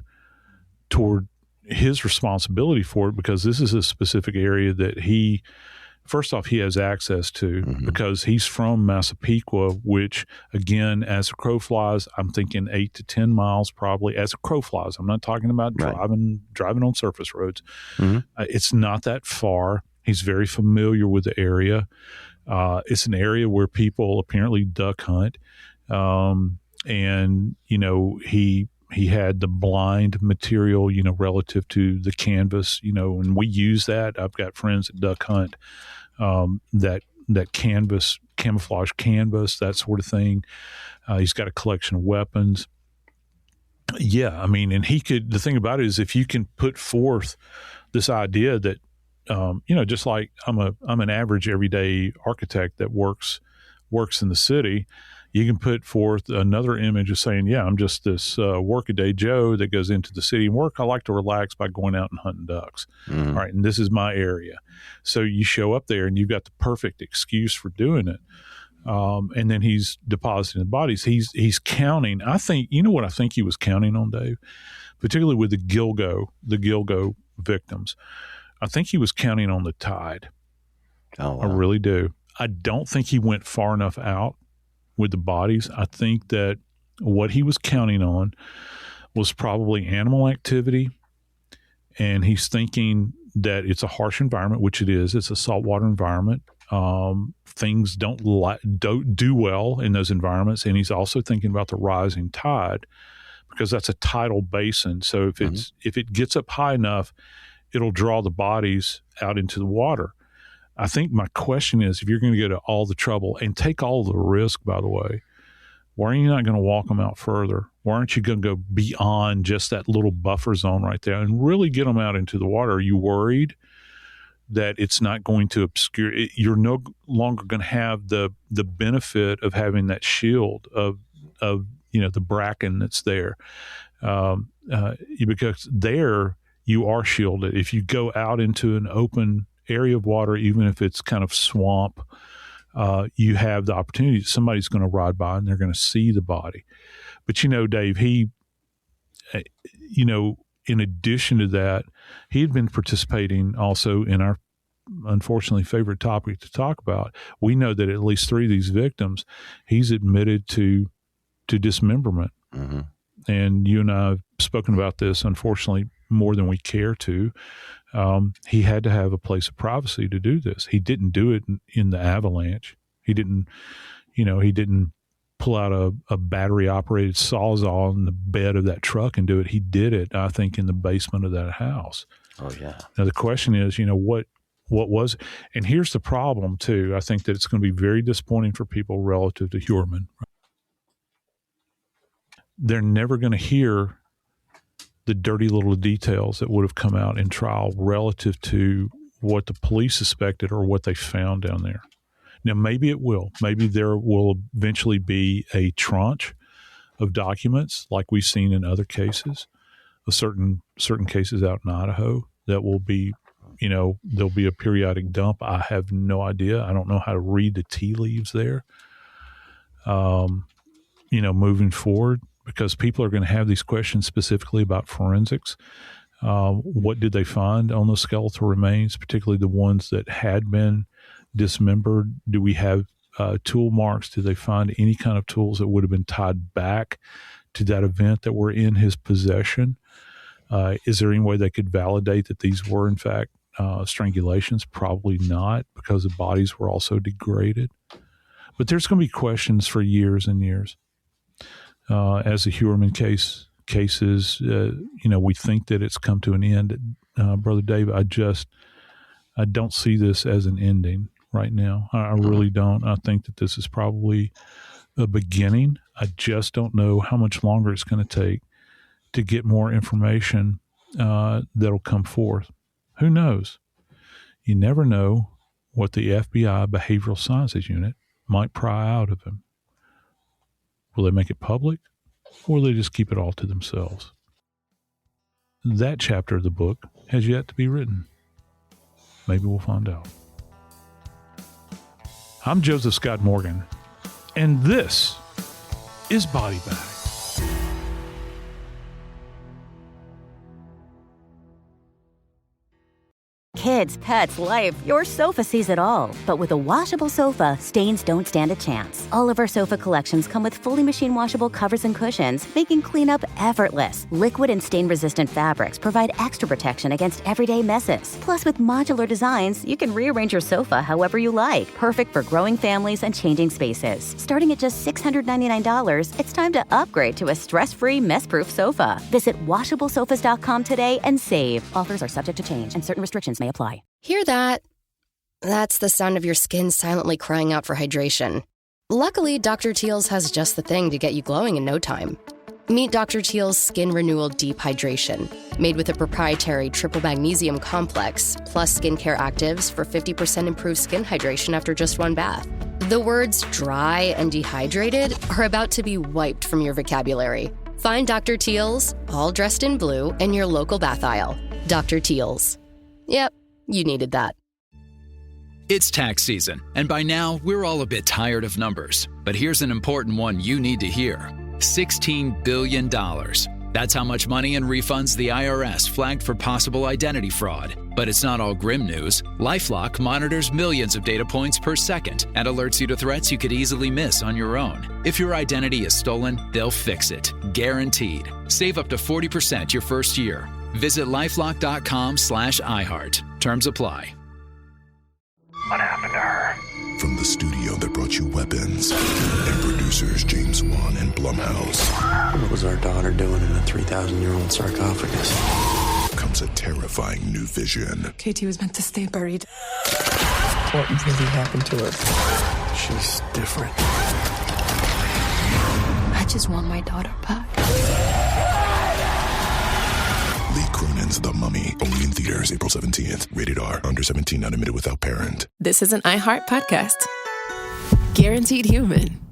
S9: his responsibility for it, because this is a specific area that he has access to, because he's from Massapequa, which, again, as a crow flies, I'm thinking 8 to 10 miles probably. As a crow flies, I'm not talking about driving on surface roads. It's not that far. He's very familiar with the area. It's an area where people apparently duck hunt. And, you know, he had the blind material, you know, relative to the canvas, you know, and we use that. I've got friends that duck hunt, that canvas, camouflage canvas, that sort of thing. He's got a collection of weapons. Yeah, I mean, and the thing about it is, if you can put forth this idea that, you know, just like I'm an average everyday architect that works in the city, you can put forth another image of saying, yeah, I'm just this workaday Joe that goes into the city and work. I like to relax by going out and hunting ducks. All right, and this is my area. So you show up there and you've got the perfect excuse for doing it. And then he's depositing the bodies. He's counting. I think, you know what I think he was counting on, Dave? Particularly with the Gilgo victims. I think he was counting on the tide.
S10: Oh, wow.
S9: I really do. I don't think he went far enough out with the bodies. I think that what he was counting on was probably animal activity, and he's thinking that it's a harsh environment, which it is. It's a saltwater environment. Things don't do well in those environments, and he's also thinking about the rising tide, because that's a tidal basin. So if it gets up high enough, it'll draw the bodies out into the water. I think my question is, if you're going to go to all the trouble and take all the risk, by the way, why are you not going to walk them out further? Why aren't you going to go beyond just that little buffer zone right there and really get them out into the water? Are you worried that it's not going to obscure it? You're no longer going to have the benefit of having that shield of you know, the bracken that's there, because there you are shielded. If you go out into an open area of water, even if it's kind of swamp, you have the opportunity. Somebody's going to ride by and they're going to see the body. But, you know, Dave, he, you know, in addition to that, he had been participating also in our, unfortunately, favorite topic to talk about. We know that at least 3 of these victims, he's admitted to dismemberment. And you and I have spoken about this, unfortunately, more than we care to. He had to have a place of privacy to do this. He didn't do it in the avalanche. He didn't pull out a battery-operated Sawzall in the bed of that truck and do it. He did it, I think, in the basement of that house.
S10: Oh, yeah.
S9: Now, the question is, you know, what was, and here's the problem, too. I think that it's going to be very disappointing for people relative to Heuermann. They're never going to hear the dirty little details that would have come out in trial relative to what the police suspected or what they found down there. Now, maybe it will. Maybe there will eventually be a tranche of documents like we've seen in other cases, certain cases out in Idaho that will be, there'll be a periodic dump. I have no idea. I don't know how to read the tea leaves there, moving forward, because people are going to have these questions specifically about forensics. What did they find on those skeletal remains, particularly the ones that had been dismembered? Do we have tool marks? Did they find any kind of tools that would have been tied back to that event that were in his possession? Is there any way they could validate that these were, in fact, strangulations? Probably not, because the bodies were also degraded. But there's going to be questions for years and years. As the Heuermann cases, we think that it's come to an end. Brother Dave, I don't see this as an ending right now. I really don't. I think that this is probably a beginning. I just don't know how much longer it's going to take to get more information that'll come forth. Who knows? You never know what the FBI Behavioral Sciences Unit might pry out of him. Will they make it public, or will they just keep it all to themselves? That chapter of the book has yet to be written. Maybe we'll find out. I'm Joseph Scott Morgan, and this is Body Bag.
S2: Kids, pets, life, your sofa sees it all. But with a washable sofa, stains don't stand a chance. All of our sofa collections come with fully machine washable covers and cushions, making cleanup effortless. Liquid and stain-resistant fabrics provide extra protection against everyday messes. Plus, with modular designs, you can rearrange your sofa however you like. Perfect for growing families and changing spaces. Starting at just $699, it's time to upgrade to a stress-free, mess-proof sofa. Visit washablesofas.com today and save. Offers are subject to change, and certain restrictions may apply.
S16: Hear that? That's the sound of your skin silently crying out for hydration. Luckily, Dr. Teal's has just the thing to get you glowing in no time. Meet Dr. Teal's Skin Renewal Deep Hydration, made with a proprietary triple magnesium complex, plus skincare actives for 50% improved skin hydration after just one bath. The words dry and dehydrated are about to be wiped from your vocabulary. Find Dr. Teal's, all dressed in blue, in your local bath aisle. Dr. Teal's. Yep, you needed that.
S17: It's tax season, and by now, we're all a bit tired of numbers. But here's an important one you need to hear. $16 billion. That's how much money in refunds the IRS flagged for possible identity fraud. But it's not all grim news. LifeLock monitors millions of data points per second and alerts you to threats you could easily miss on your own. If your identity is stolen, they'll fix it. Guaranteed. Save up to 40% your first year. Visit lifelock.com/iHeart. Terms apply.
S6: What happened to her? From the studio that brought you Weapons and producers James Wan and Blumhouse.
S7: What was our daughter doing in a 3,000-year-old sarcophagus?
S6: Comes a terrifying new vision.
S8: Katie was meant to stay buried.
S7: What really happened to her? She's different.
S8: I just want my daughter back.
S6: Lee Cronin's The Mummy, only in theaters April 17th. Rated R, under 17, not admitted without parent.
S1: This is an iHeart podcast. Guaranteed Human.